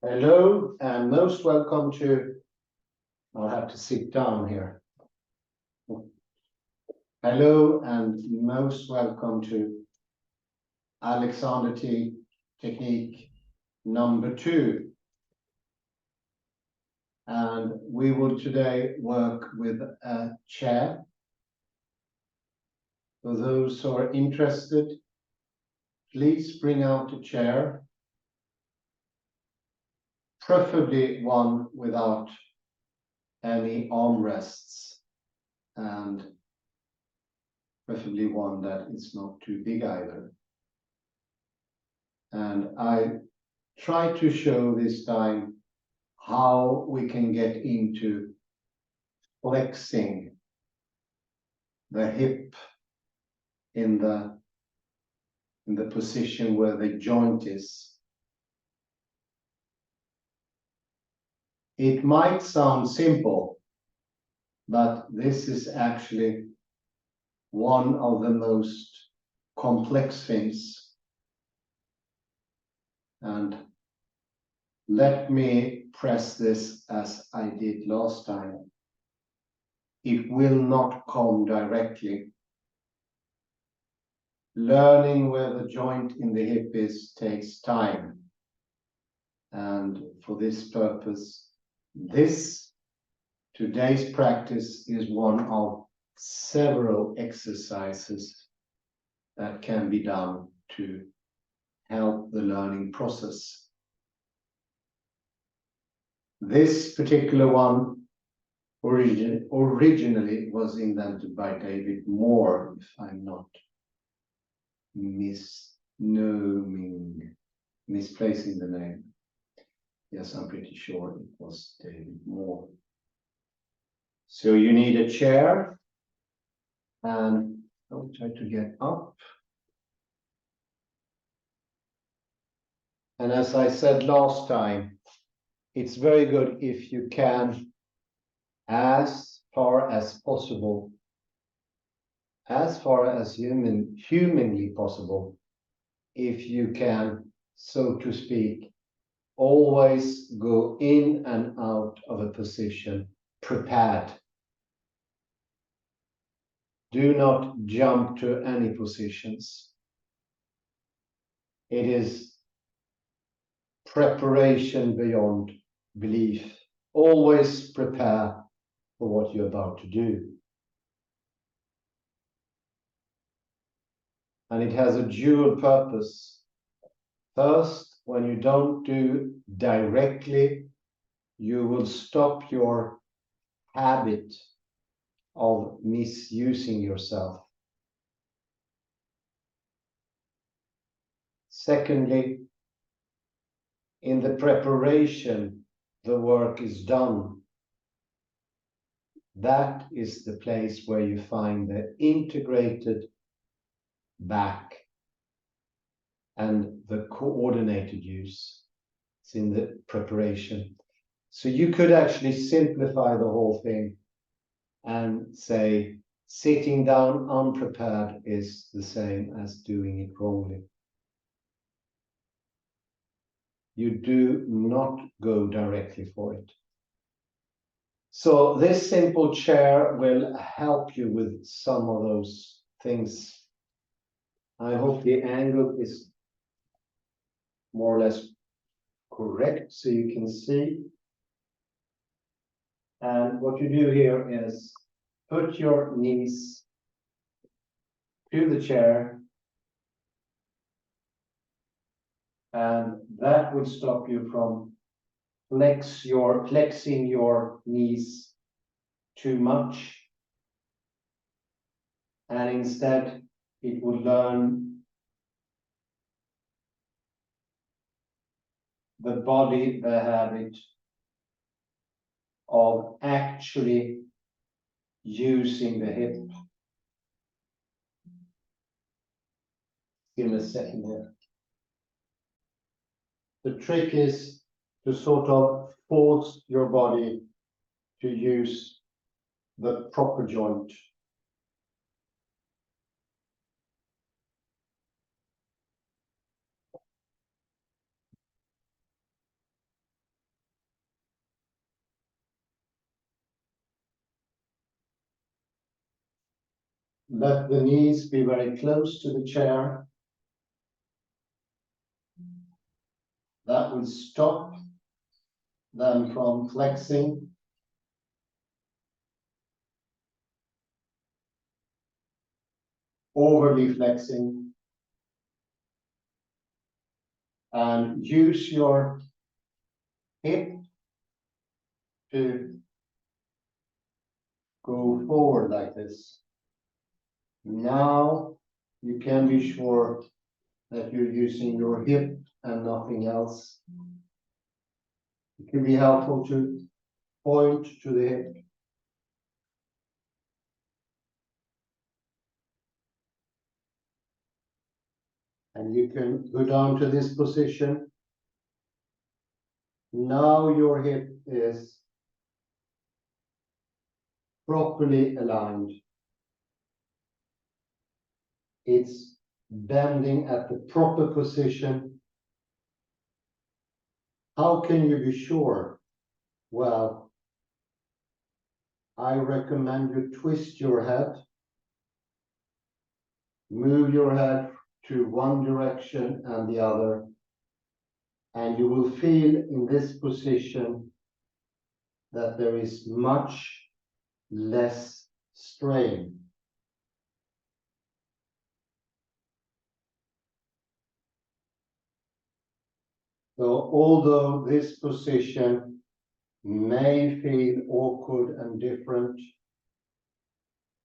Hello and most welcome to, I'll have to sit down here. Hello and most welcome to Alexander T technique number 2. And we will today work with a chair. For those who are interested, please bring out a chair, preferably one without any armrests, and preferably one that is not too big either. And I try to show this time how we can get into flexing the hip in the position where the joint is. It might sound simple, but this is actually one of the most complex things. And let me press this as I did last time. It will not come directly. Learning where the joint in the hip is takes time. And for this purpose, today's practice is one of several exercises that can be done to help the learning process. This particular one originally was invented by David Moore, if I'm not misplacing the name. Yes, I'm pretty sure it was David Moore. So you need a chair, and I'll try to get up. And as I said last time, it's very good if you can, as far as possible, as far as humanly possible, if you can, so to speak, always go in and out of a position prepared. Do not jump to any positions. It is preparation beyond belief. Always prepare for what you're about to do. And it has a dual purpose. First, when you don't do directly, you will stop your habit of misusing yourself. Secondly, in the preparation, the work is done. That is the place where you find the integrated back and the coordinated use. It's in the preparation. So you could actually simplify the whole thing and say sitting down unprepared is the same as doing it wrongly. You do not go directly for it. So this simple chair will help you with some of those things. I hope the angle is more or less correct so you can see. And what you do here is put your knees to the chair, and that would stop you from flexing your knees too much. And instead, it would learn the body, the habit of actually using the hip. Give me a second here. The trick is to sort of force your body to use the proper joint. Let the knees be very close to the chair. That will stop them from flexing. Overly flexing. And use your hip to go forward like this. Now you can be sure that you're using your hip and nothing else. It can be helpful to point to the hip. And you can go down to this position. Now your hip is properly aligned. It's bending at the proper position. How can you be sure? Well, I recommend you twist your head. Move your head to one direction and the other. And you will feel in this position that there is much less strain. So although this position may feel awkward and different,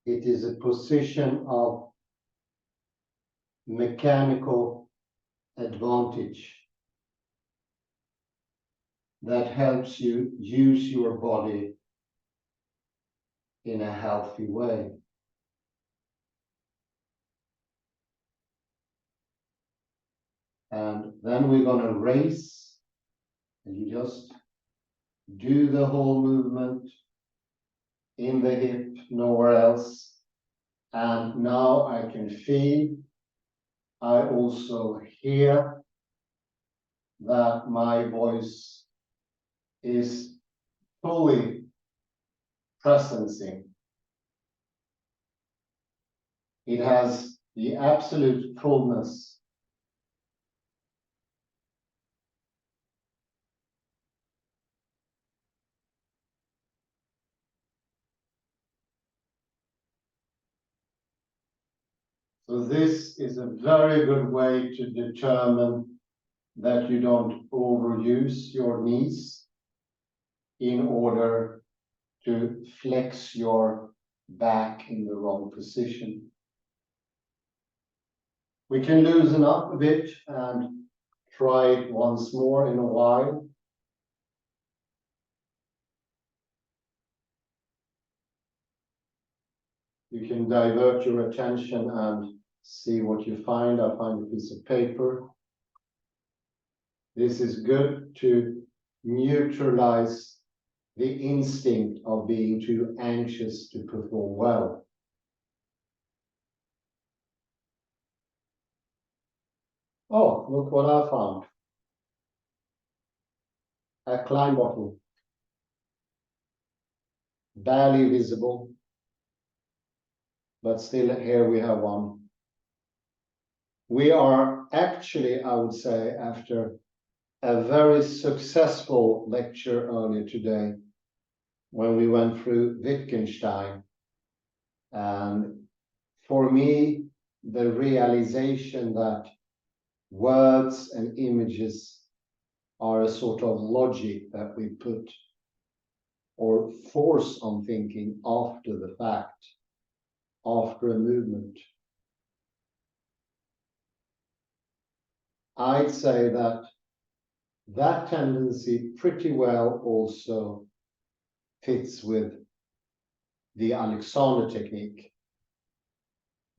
it is a position of mechanical advantage that helps you use your body in a healthy way. And then we're going to raise, and you just do the whole movement in the hip, nowhere else. And now I can feel, I also hear that my voice is fully presencing. It has the absolute fullness. So this is a very good way to determine that you don't overuse your knees in order to flex your back in the wrong position. We can loosen up a bit and try it once more in a while. You can divert your attention and see what you find. I find a piece of paper. This is good to neutralize the instinct of being too anxious to perform well. Oh, look what I found. A Klein bottle. Barely visible. But still here we have one. We are actually, I would say, after a very successful lecture earlier today, when we went through Wittgenstein. And for me, the realization that words and images are a sort of logic that we put or force on thinking after the fact, after a movement. I'd say that that tendency pretty well also fits with the Alexander technique.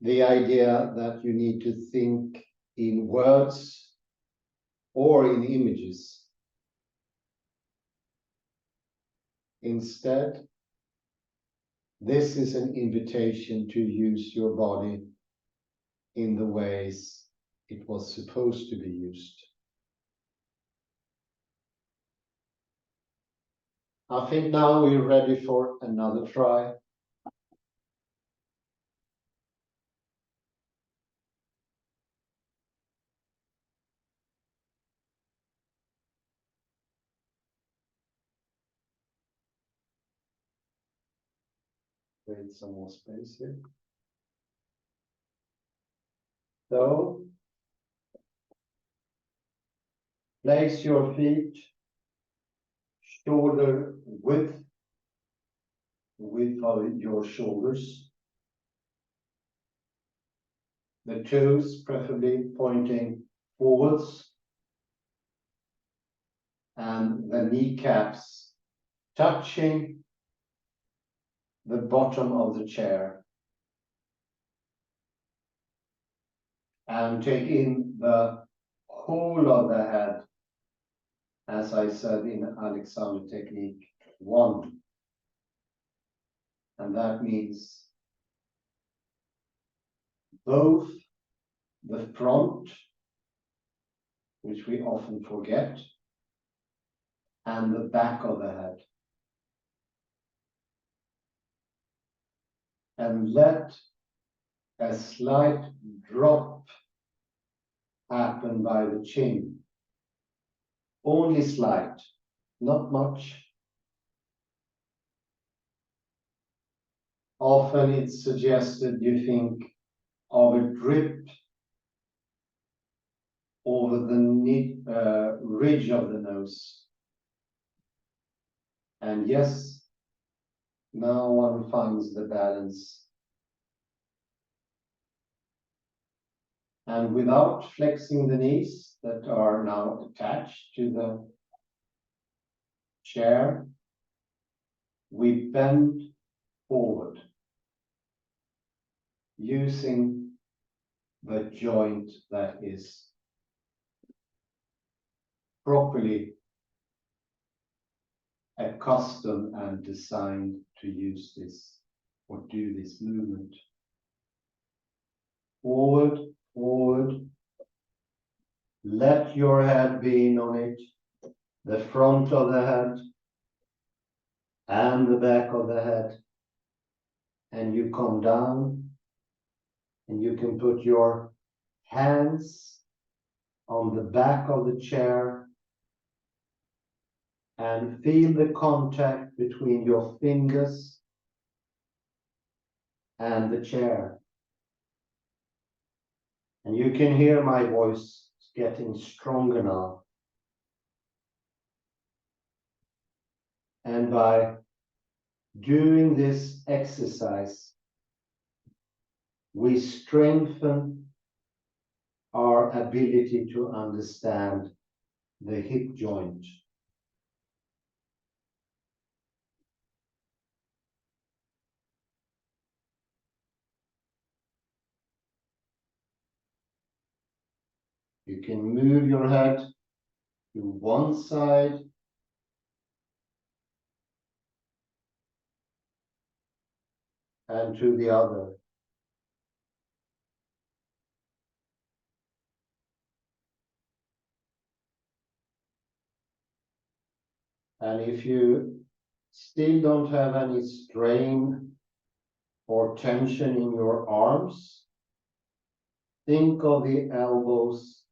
The idea that you need to think in words or in images. Instead, this is an invitation to use your body in the ways it was supposed to be used. I think now we're ready for another try. Create some more space here. So, place your feet shoulder width of your shoulders. The toes preferably pointing forwards, and the kneecaps touching the bottom of the chair. And take in the whole of the head, as I said in Alexander technique 1. And that means both the front, which we often forget, and the back of the head. And let a slight drop happen by the chin. Only slight, not much. Often it's suggested you think of a drip over the ridge of the nose. And yes, now one finds the balance. And without flexing the knees that are now attached to the chair, we bend forward using the joint that is properly accustomed and designed to use this or do this movement. Forward, forward. Let your head be in on it, the front of the head and the back of the head. And you come down and you can put your hands on the back of the chair and feel the contact between your fingers and the chair. And you can hear my voice getting stronger now. And by doing this exercise, we strengthen our ability to understand the hip joint. You can move your head to one side and to the other. And if you still don't have any strain or tension in your arms, think of the elbows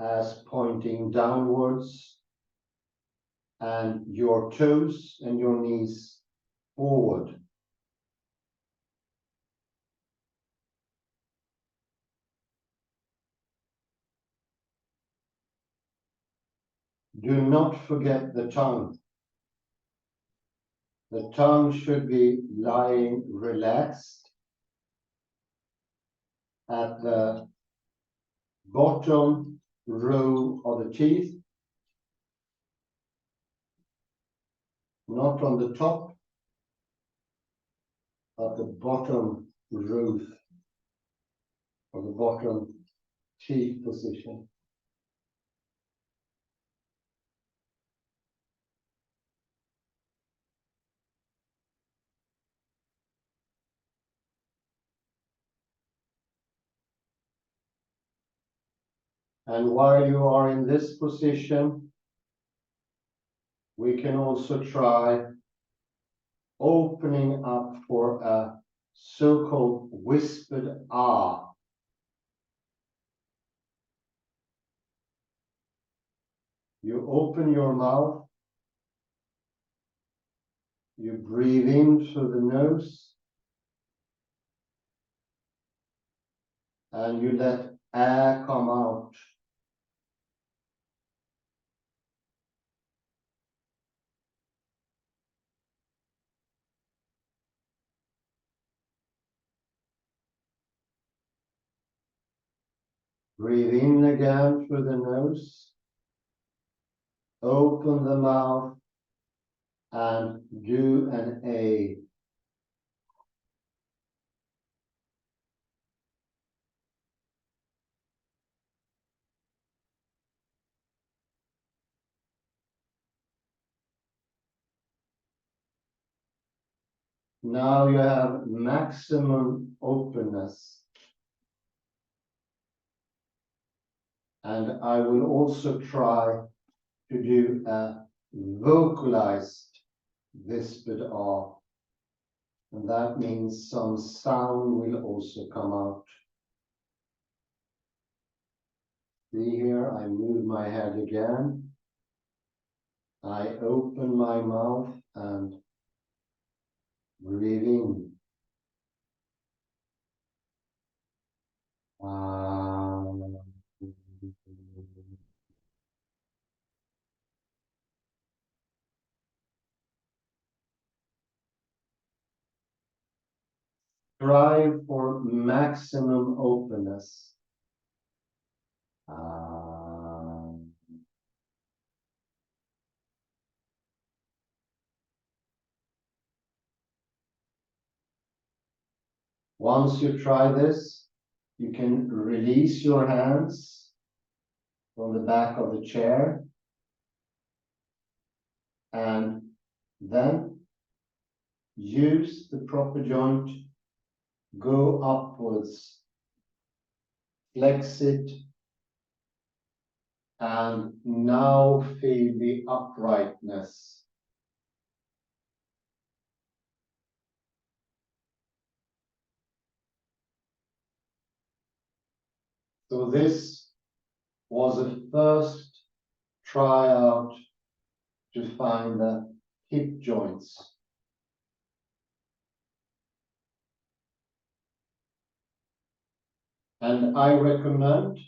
as pointing downwards and your toes and your knees forward. Do not forget the tongue. The tongue should be lying relaxed at the bottom row of the teeth, not on the top, but the bottom roof or the bottom teeth position. And while you are in this position, we can also try opening up for a so-called whispered ah. You open your mouth, you breathe in through the nose, And you let air come out. Breathe in again through the nose. Open the mouth and do an A. Now you have maximum openness. And I will also try to do a vocalized whispered R. And that means some sound will also come out. See here, I move my head again. I open my mouth and breathe in. Strive for maximum openness. Once you try this, you can release your hands from the back of the chair and then use the proper joint, go upwards, flex it, and now feel the uprightness. So this was a first tryout to find the hip joints. And I recommend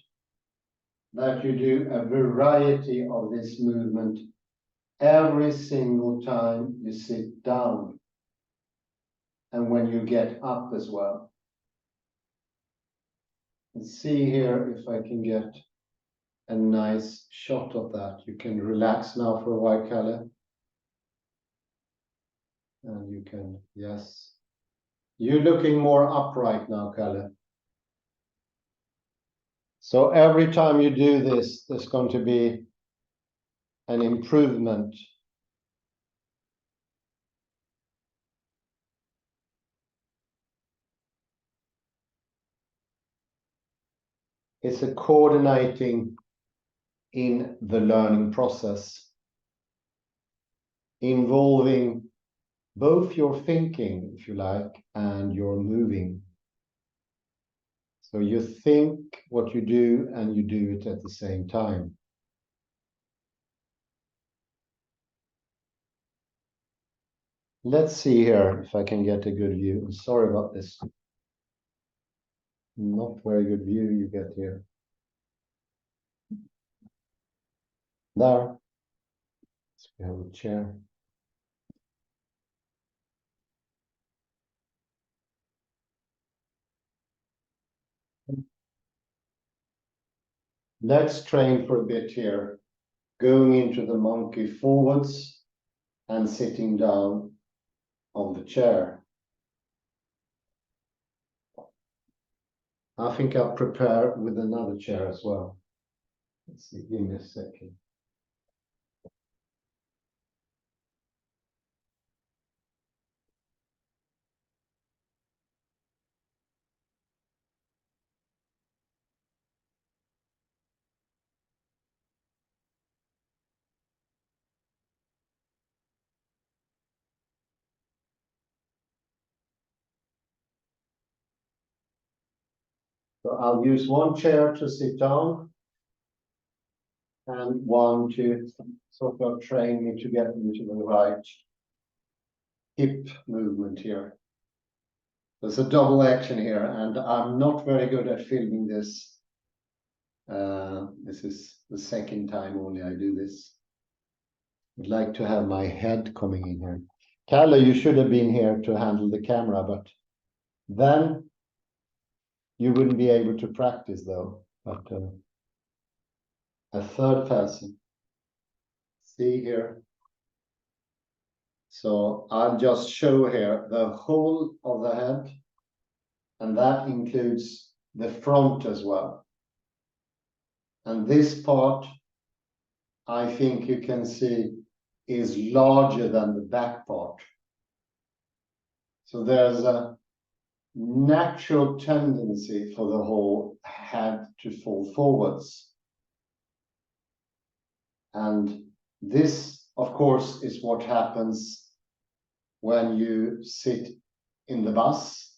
that you do a variety of this movement every single time you sit down and when you get up as well. Let's see here if I can get a nice shot of that. You can relax now for a while, Kalle. And you can, yes. You're looking more upright now, Kalle. So every time you do this, there's going to be an improvement. It's a coordinating in the learning process, involving both your thinking, if you like, and your moving. So you think what you do and you do it at the same time. Let's see here if I can get a good view. I'm sorry about this. Not very good view you get here. There. So we have a chair. Let's train for a bit here. Going into the monkey forwards and sitting down on the chair. I think I'll prepare with another chair as well. Let's see, give me a second. So I'll use one chair to sit down and one to sort of train me to get into the right hip movement here. There's a double action here, and I'm not very good at filming this. This is the second time only I do this. I'd like to have my head coming in here. Kalle, you should have been here to handle the camera, but then you wouldn't be able to practice though. But a third person. See here. So I'll just show here the whole of the head, and that includes the front as well. And this part, I think you can see, is larger than the back part. So there's a natural tendency for the whole head to fall forwards. And this, of course, is what happens when you sit in the bus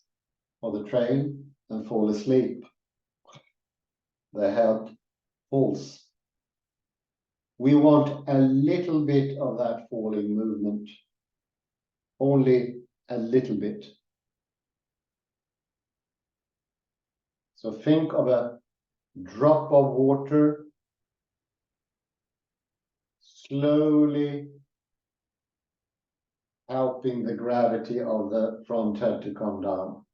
or the train and fall asleep. The head falls. We want a little bit of that falling movement, only a little bit. So think of a drop of water slowly helping the gravity of the front head to come down.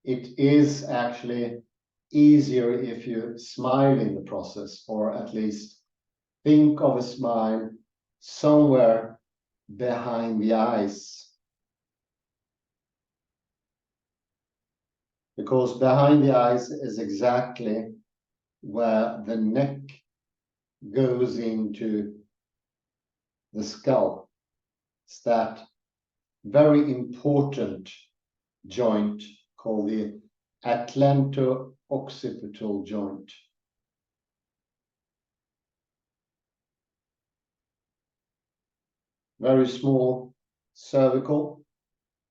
It is actually easier if you smile in the process, or at least think of a smile somewhere behind the eyes. Because behind the eyes is exactly where the neck goes into the skull. It's that very important joint called the atlanto-occipital joint. Very small cervical,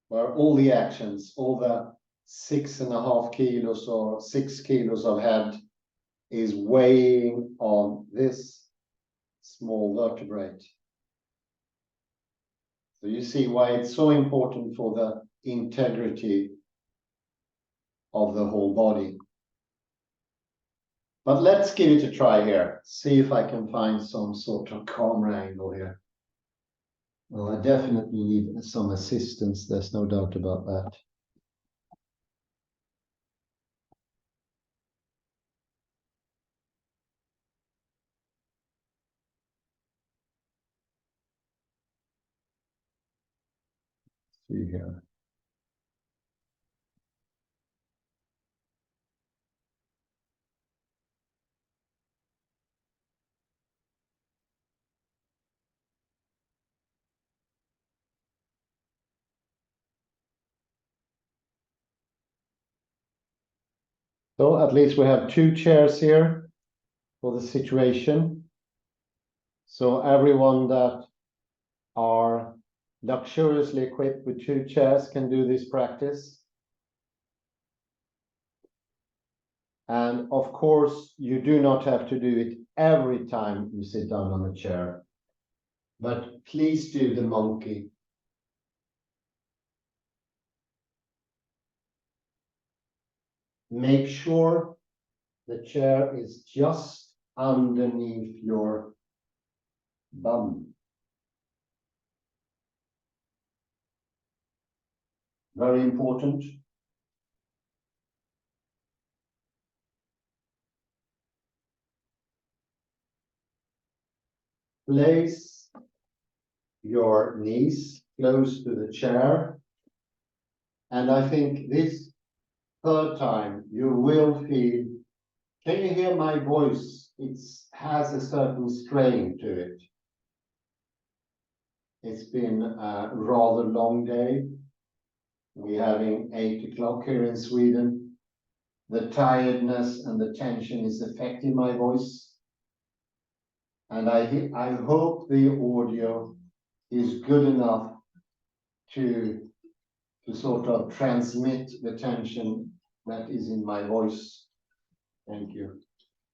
where all the actions, all the 6.5 kilos or 6 kilos of head is weighing on this small vertebrate. So you see why it's so important for the integrity of the whole body. But let's give it a try here. See if I can find some sort of camera angle here. Well, I definitely need some assistance. There's no doubt about that. See here. So at least we have 2 chairs here for the situation. So everyone that are luxuriously equipped with 2 chairs can do this practice. And of course, you do not have to do it every time you sit down on a chair, but please do the monkey. Make sure the chair is just underneath your bum. Very important. Place your knees close to the chair. And I think this third time you will feel, can you hear my voice? It has a certain strain to it. It's been a rather long day. We're having 8 o'clock here in Sweden. The tiredness and the tension is affecting my voice. And I hope the audio is good enough to sort of transmit the tension that is in my voice. Thank you.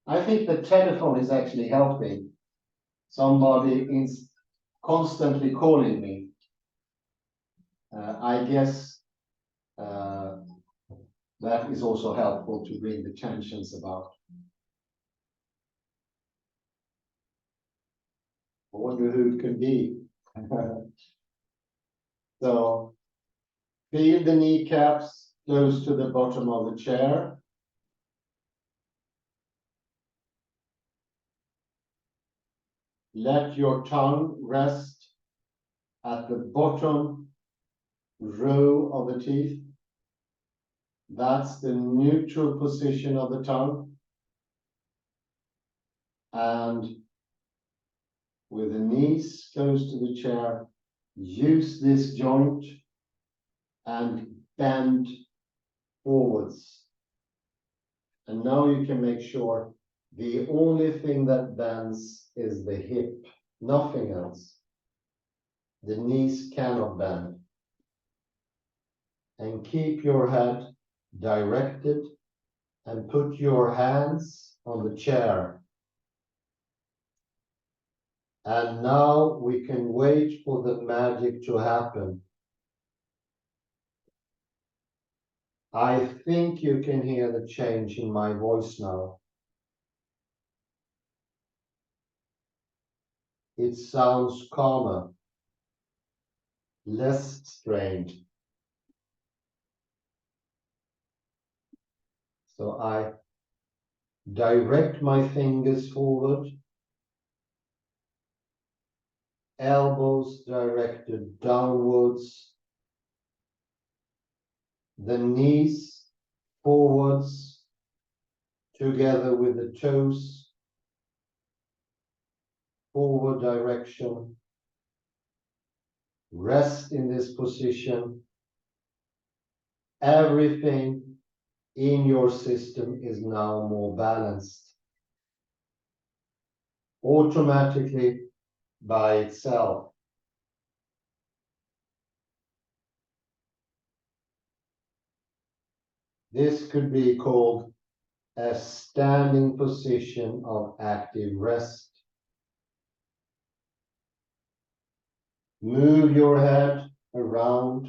I think the telephone is actually helping. Somebody constantly calling me. I guess that is also helpful to bring the tensions about. I wonder who it could be. So feel the kneecaps close to the bottom of the chair. Let your tongue rest at the bottom row of the teeth. That's the neutral position of the tongue. And with the knees close to the chair, use this joint and bend forwards. And now you can make sure the only thing that bends is the hip, nothing else. The knees cannot bend. And keep your head directed and put your hands on the chair. And now we can wait for the magic to happen. I think you can hear the change in my voice now. It sounds calmer, less strained. So I direct my fingers forward, elbows directed downwards, the knees forwards, together with the toes, forward direction. Rest in this position. Everything in your system is now more balanced. Automatically by itself. This could be called a standing position of active rest. Move your head around.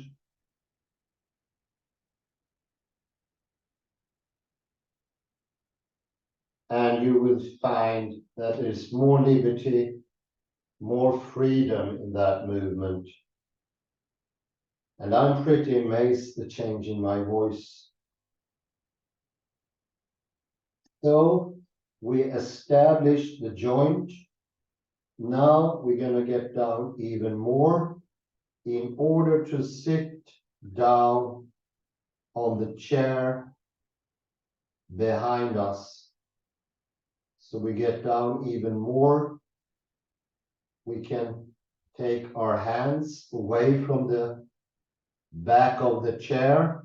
And you will find that there's more liberty, more freedom in that movement. And I'm pretty amazed the change in my voice. So we established the joint. Now we're going to get down even more in order to sit down on the chair behind us. So we get down even more. We can take our hands away from the back of the chair.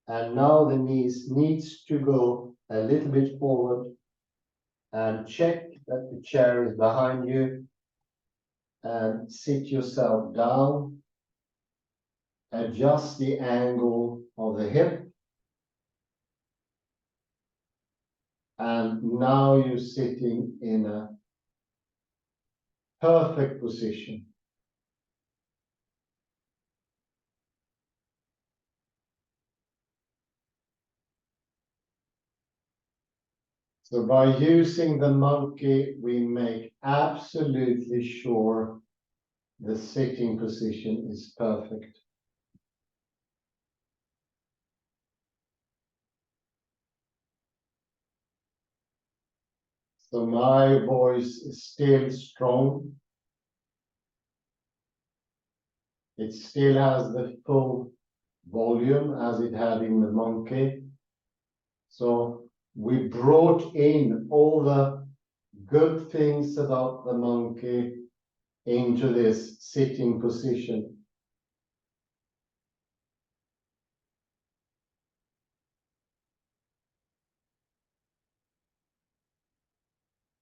And now the knees needs to go a little bit forward and check that the chair is behind you and sit yourself down. Adjust the angle of the hip. And now you're sitting in a perfect position. So by using the monkey, we make absolutely sure the sitting position is perfect. So my voice is still strong. It still has the full volume as it had in the monkey. So we brought in all the good things about the monkey into this sitting position.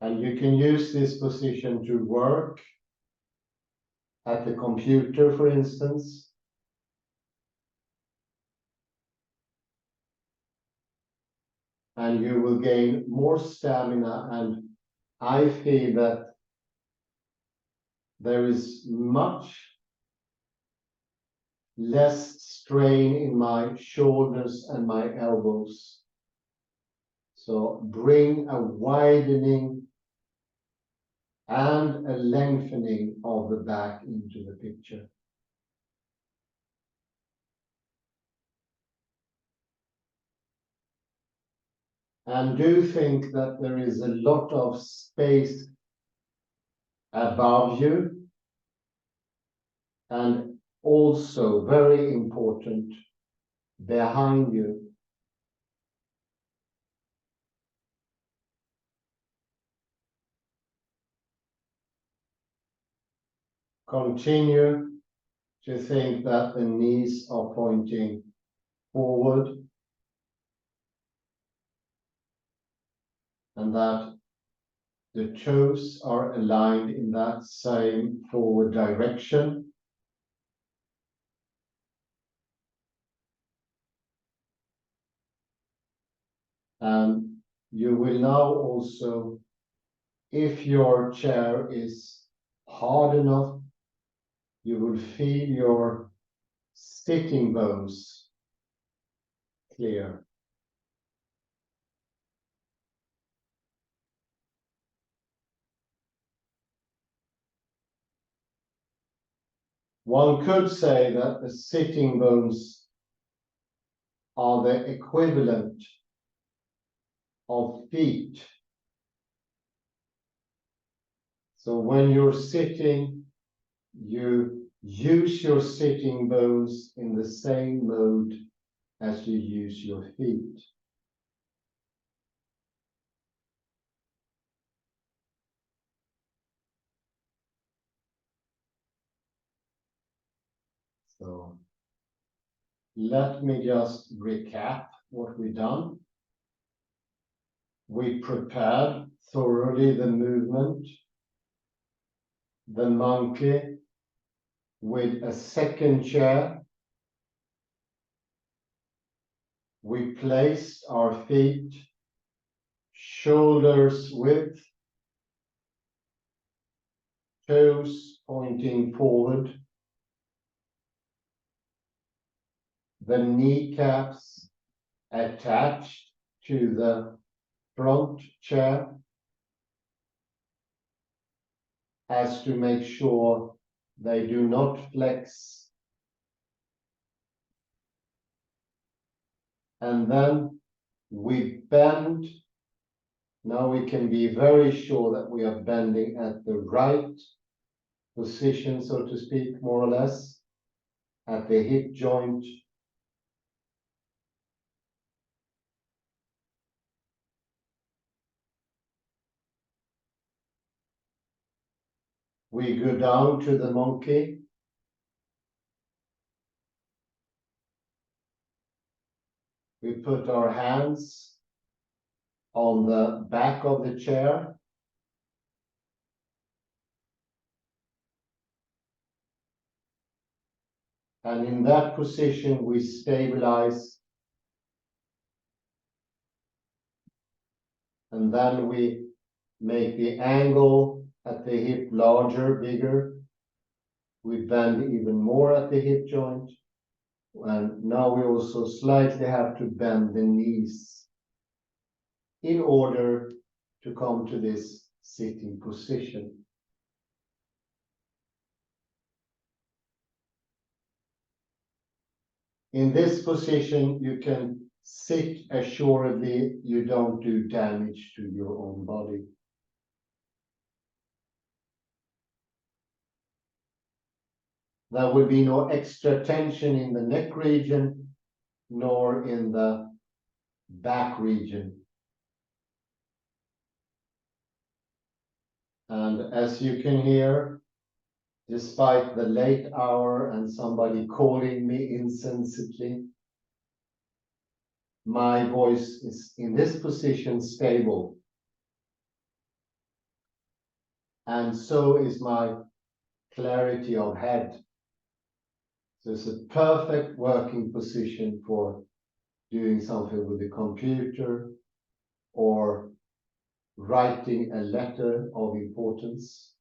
And you can use this position to work at the computer, for instance. And you will gain more stamina. And I feel that there is much less strain in my shoulders and my elbows. So bring a widening and a lengthening of the back into the picture. And do think that there is a lot of space above you, and also very important, behind you. Continue to think that the knees are pointing forward and that the toes are aligned in that same forward direction. And you will now also, if your chair is hard enough, you will feel your sitting bones clear. One could say that the sitting bones are the equivalent of feet. So when you're sitting, you use your sitting bones in the same mode as you use your feet. So let me just recap what we've done. We prepared thoroughly the movement, the monkey with a second chair. We placed our feet shoulders width, toes pointing forward, the kneecaps attached to the front chair as to make sure they do not flex. And then we bend. Now we can be very sure that we are bending at the right position, so to speak, more or less, at the hip joint. We go down to the monkey. We put our hands on the back of the chair. And in that position, we stabilize. And then we make the angle at the hip larger, bigger. We bend even more at the hip joint. And now we also slightly have to bend the knees in order to come to this sitting position. In this position, you can sit assuredly, you don't do damage to your own body. There will be no extra tension in the neck region, nor in the back region. And as you can hear, despite the late hour and somebody calling me insensibly, my voice is in this position stable. And so is my clarity of head. So it's a perfect working position for doing something with the computer or writing a letter of importance.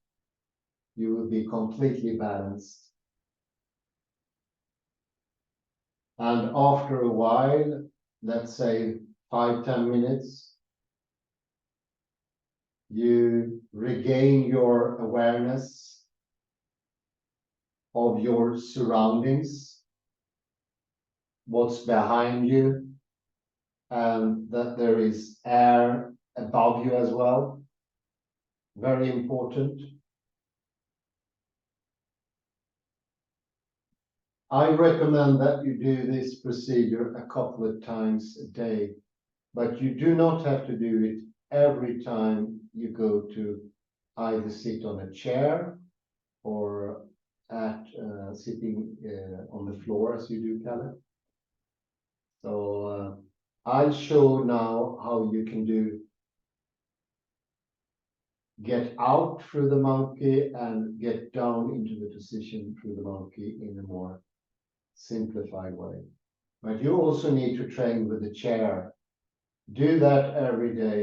you will be completely balanced. And after a while, let's say 5–10 minutes, you regain your awareness of your surroundings, what's behind you, and that there is air above you as well. Very important. I recommend that you do this procedure a couple of times a day, but you do not have to do it every time you go to either sit on a chair or at sitting on the floor as you do, Kalle. So I'll show now how you can get out through the monkey and get down into the position through the monkey in a more simplified way. But you also need to train with the chair. Do that every day,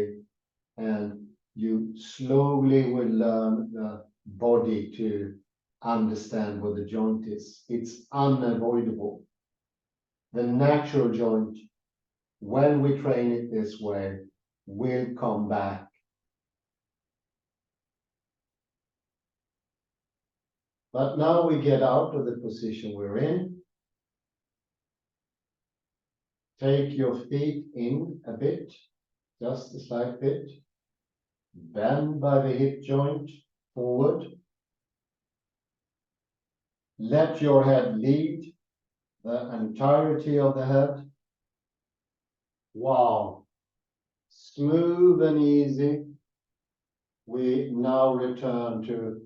and you slowly will learn the body to understand where the joint is. It's unavoidable. The natural joint, when we train it this way, will come back. But now we get out of the position we're in. Take your feet in a bit, just a slight bit. Bend by the hip joint forward. Let your head lead the entirety of the head. Wow. Smooth and easy. We now return to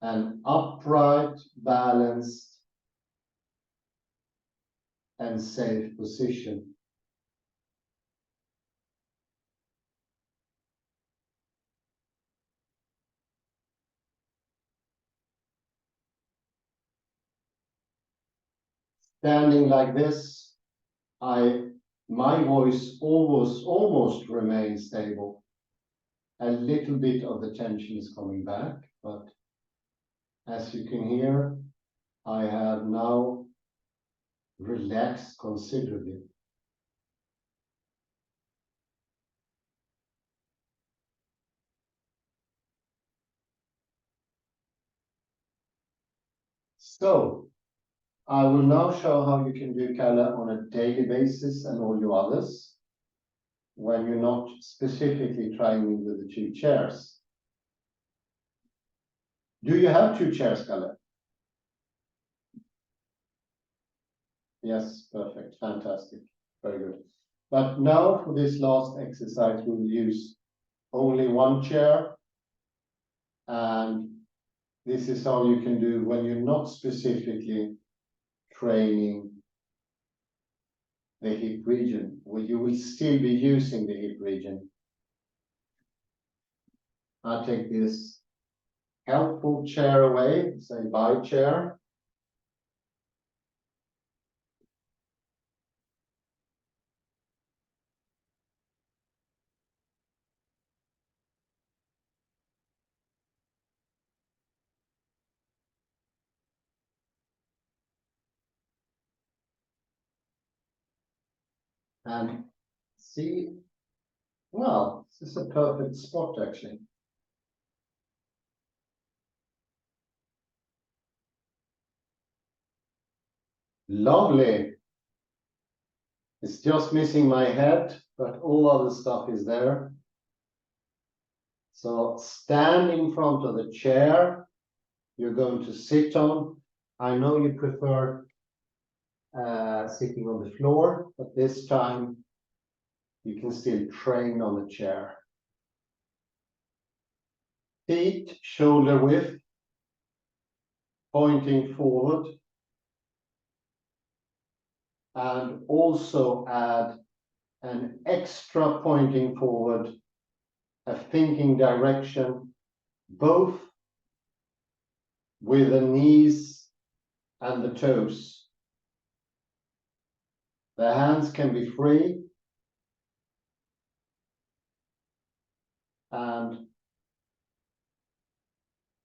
an upright, balanced, and safe position. Standing like this, my voice almost remains stable. A little bit of the tension is coming back, but as you can hear, I have now relaxed considerably. So, I will now show how you can do Kalle on a daily basis and all your others when you're not specifically training with the 2 chairs. Do you have 2 chairs, Kalle? Yes, perfect, fantastic, very good. But now for this last exercise, we'll use only 1 chair. And this is how you can do when you're not specifically training the hip region, where you will still be using the hip region. I'll take this helpful chair away, say bye chair. And see, well, this is a perfect spot actually. Lovely. It's just missing my head, but all other stuff is there. So stand in front of the chair you're going to sit on. I know you prefer sitting on the floor, but this time you can still train on the chair. Feet shoulder width, pointing forward. And also add an extra pointing forward, a thinking direction, both with the knees and the toes. The hands can be free, and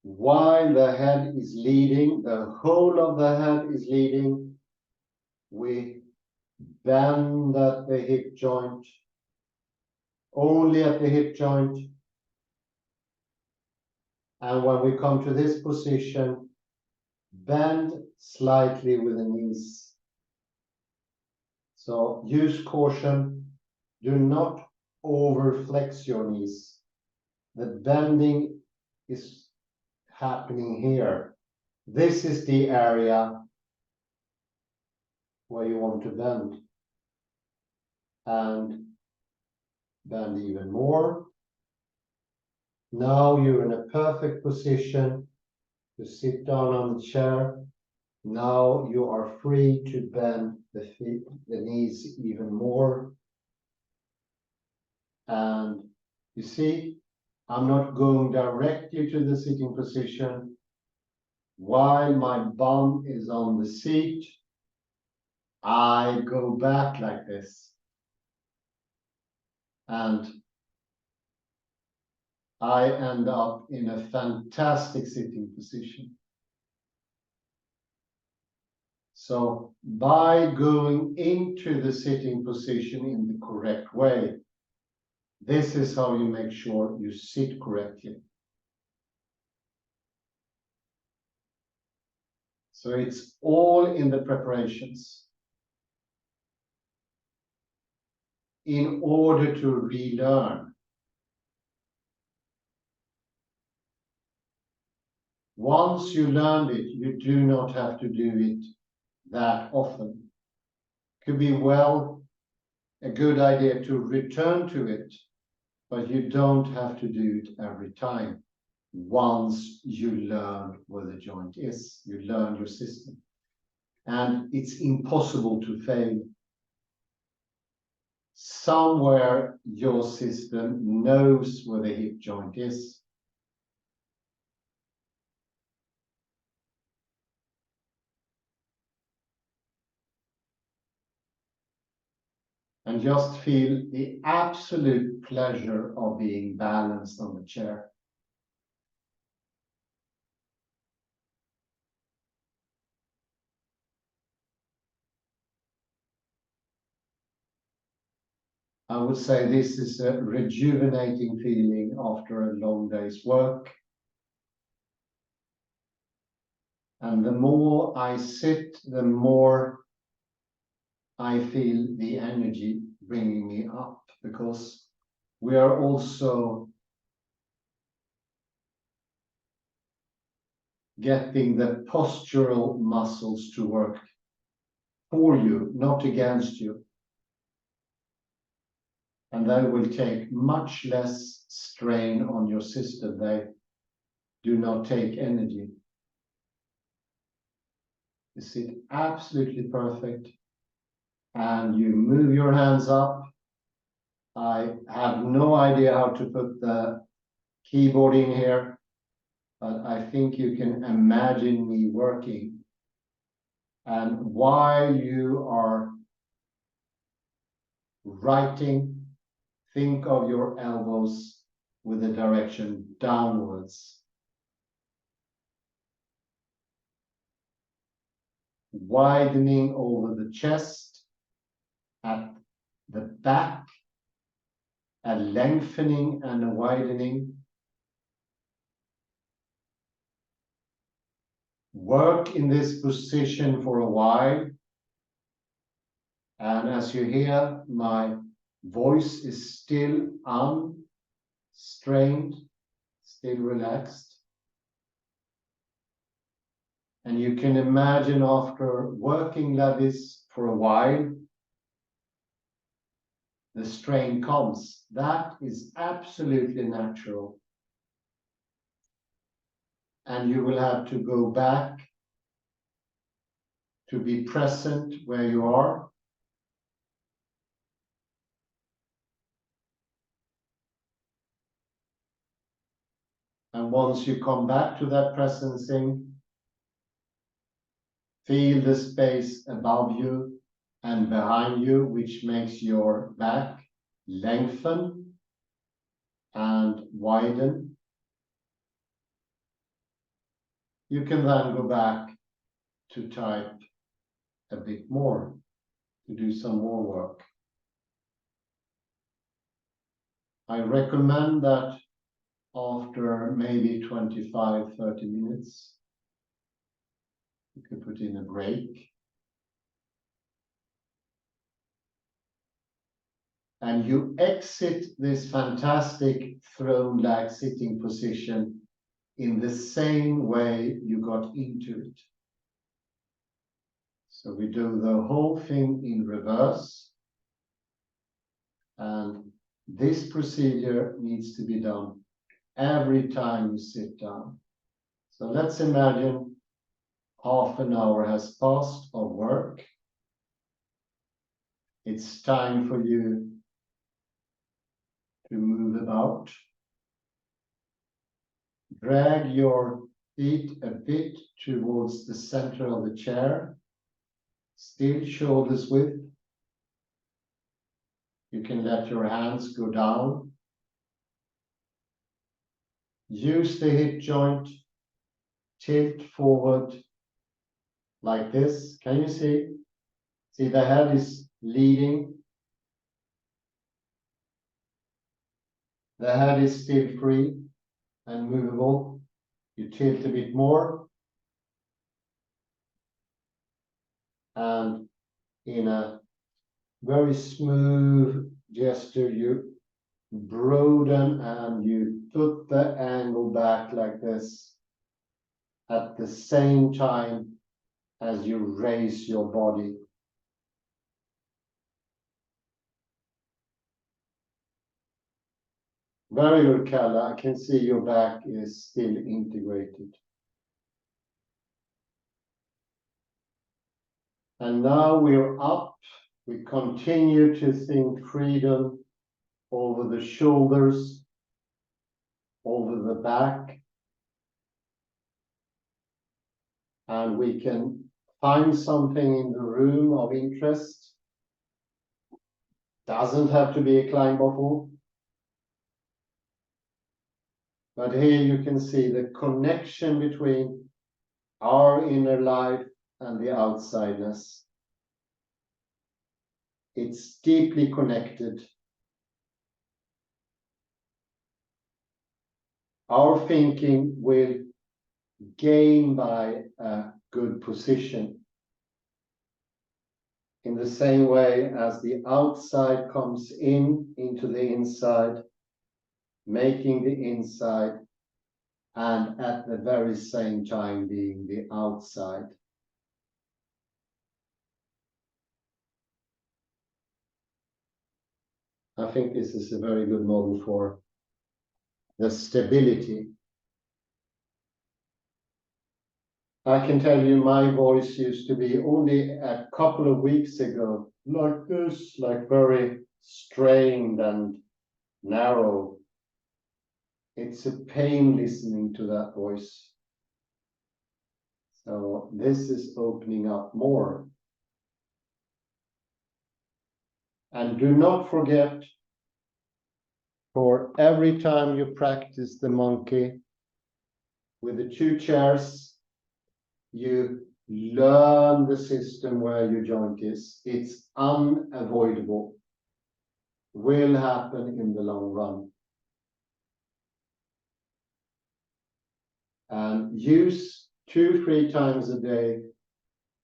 While the head is leading, the whole of the head is leading, we bend at the hip joint, only at the hip joint. And when we come to this position, bend slightly with the knees. So use caution. Do not overflex your knees. The bending is happening here. This is the area where you want to bend. And bend even more. Now you're in a perfect position to sit down on the chair. Now you are free to bend the feet, the knees even more. And you see, I'm not going directly to the sitting position. While my bum is on the seat, I go back like this. And I end up in a fantastic sitting position. So by going into the sitting position in the correct way, this is how you make sure you sit correctly. So it's all in the preparations. In order to relearn. Once you learned it, you do not have to do it that often. Could be a good idea to return to it, but you don't have to do it every time. Once you learn where the joint is, you learn your system. And it's impossible to fail. Somewhere your system knows where the hip joint is. And just feel the absolute pleasure of being balanced on the chair. I would say this is a rejuvenating feeling after a long day's work. And the more I sit, the more I feel the energy bringing me up, because we are also getting the postural muscles to work for you, not against you. And they will take much less strain on your system. They do not take energy. You sit absolutely perfect. And you move your hands up. I have no idea how to put the keyboard in here, but I think you can imagine me working. And while you are writing, think of your elbows with the direction downwards. Widening over the chest, at the back, a lengthening and a widening. Work in this position for a while. And as you hear, my voice is still unstrained, still relaxed. And you can imagine after working like this for a while, the strain comes. That is absolutely natural. And you will have to go back to be present where you are. And once you come back to that presencing, feel the space above you and behind you, which makes your back lengthen and widen. You can then go back to type a bit more, to do some more work. I recommend that after maybe 25-30 minutes, you can put in a break. And you exit this fantastic throne-like sitting position in the same way you got into it. So we do the whole thing in reverse. And this procedure needs to be done every time you sit down. So let's imagine half an hour has passed of work. It's time for you to move about. Drag your feet a bit towards the center of the chair, still shoulders width. You can let your hands go down. Use the hip joint, tilt forward like this. Can you see? See, the head is leading. The head is still free and movable. You tilt a bit more. And in a very smooth gesture, you broaden and you put the angle back like this at the same time as you raise your body. Very good, Kalle. I can see your back is still integrated. And now we're up. We continue to think freedom over the shoulders, over the back. And we can find something in the room of interest. Doesn't have to be a climb bottle. But here you can see the connection between our inner life and the outsideness. It's deeply connected. Our thinking will gain by a good position. In the same way as the outside comes into the inside, making the inside, and at the very same time being the outside. I think this is a very good model for the stability. I can tell you my voice used to be only a couple of weeks ago like this, like very strained and narrow. It's a pain listening to that voice. So this is opening up more. And do not forget, for every time you practice the monkey with the 2 chairs, you learn the system where your joint is. It's unavoidable. Will happen in the long run. And use 2-3 times a day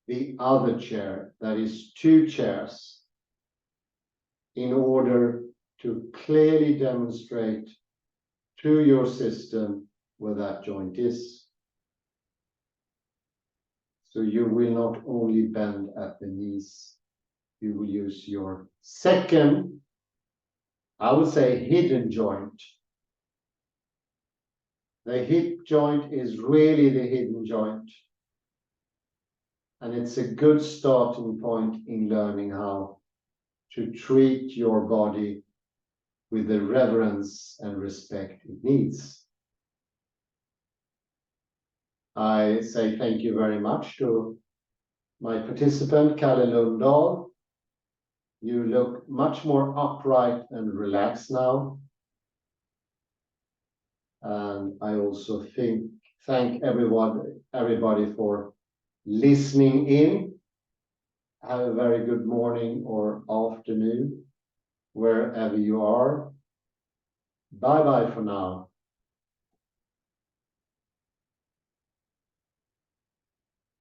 the other chair, that is 2 chairs, in order to clearly demonstrate to your system where that joint is. So you will not only bend at the knees, you will use your second, I would say, hidden joint. The hip joint is really the hidden joint. And it's a good starting point in learning how to treat your body with the reverence and respect it needs. I say thank you very much to my participant, Kalle Lundahl. You look much more upright and relaxed now. And I also thank everybody for listening in. Have a very good morning or afternoon, wherever you are. Bye bye for now.